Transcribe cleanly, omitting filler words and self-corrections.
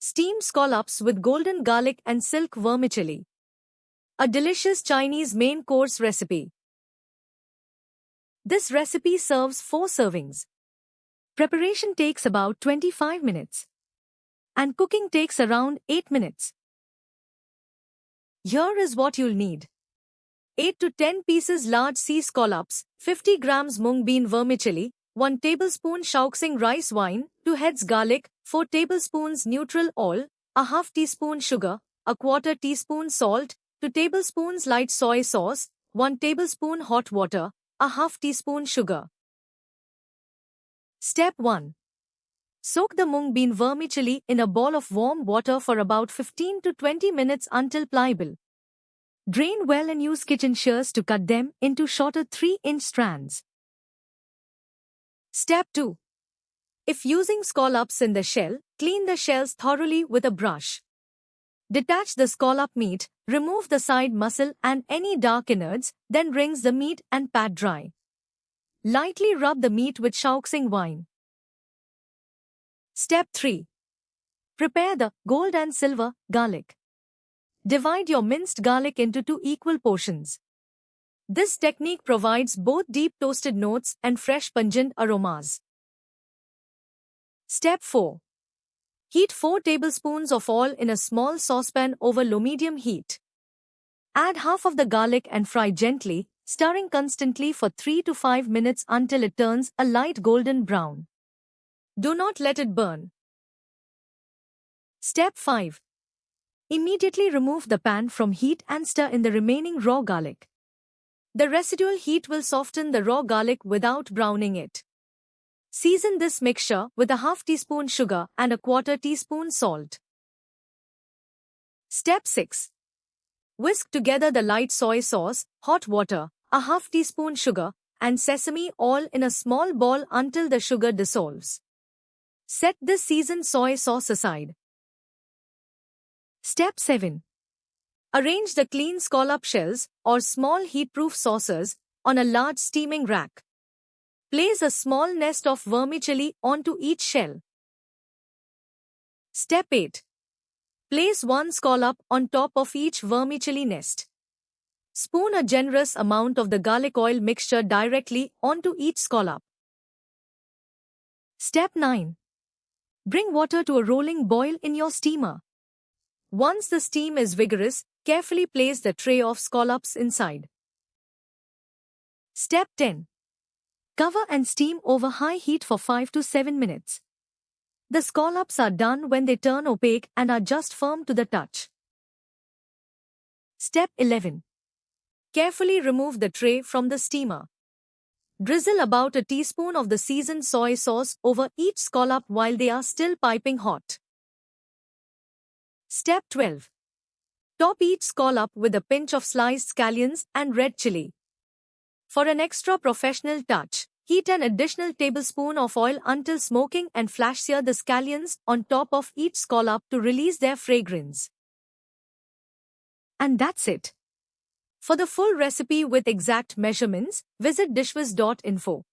Steamed scallops with golden garlic and silk vermicelli. A delicious Chinese main course recipe. This recipe serves 4 servings. Preparation takes about 25 minutes. And cooking takes around 8 minutes. Here is what you'll need. 8 to 10 pieces large sea scallops, 50 grams mung bean vermicelli, 1 tablespoon Shaoxing rice wine, 2 heads garlic, 4 tablespoons neutral oil, a half teaspoon sugar, a quarter teaspoon salt, 2 tablespoons light soy sauce, 1 tablespoon hot water, a half teaspoon sugar. Step 1. Soak the mung bean vermicelli in a bowl of warm water for about 15 to 20 minutes until pliable. Drain well and use kitchen shears to cut them into shorter 3-inch strands. Step 2. If using scallops in the shell, clean the shells thoroughly with a brush. Detach the scallop meat, remove the side muscle and any dark innards, then rinse the meat and pat dry. Lightly rub the meat with Shaoxing wine. Step 3. Prepare the gold and silver garlic. Divide your minced garlic into 2 equal portions. This technique provides both deep toasted notes and fresh pungent aromas. Step 4. Heat 4 tablespoons of oil in a small saucepan over low-medium heat. Add half of the garlic and fry gently, stirring constantly for 3 to 5 minutes until it turns a light golden brown. Do not let it burn. Step 5. Immediately remove the pan from heat and stir in the remaining raw garlic. The residual heat will soften the raw garlic without browning it. Season this mixture with a half teaspoon sugar and a quarter teaspoon salt. Step 6. Whisk together the light soy sauce, hot water, a half teaspoon sugar, and sesame oil in a small bowl until the sugar dissolves. Set this seasoned soy sauce aside. Step 7. Arrange the clean scallop shells or small heat-proof saucers on a large steaming rack. Place a small nest of vermicelli onto each shell. Step 8. Place 1 scallop on top of each vermicelli nest. Spoon a generous amount of the garlic oil mixture directly onto each scallop. Step 9. Bring water to a rolling boil in your steamer. Once the steam is vigorous, carefully place the tray of scallops inside. Step 10. Cover and steam over high heat for 5 to 7 minutes. The scallops are done when they turn opaque and are just firm to the touch. Step 11. Carefully remove the tray from the steamer. Drizzle about a teaspoon of the seasoned soy sauce over each scallop while they are still piping hot. Step 12. Top each scallop with a pinch of sliced scallions and red chili. For an extra professional touch, heat an additional tablespoon of oil until smoking and flash sear the scallions on top of each scallop to release their fragrance. And that's it. For the full recipe with exact measurements, visit dishwiz.info.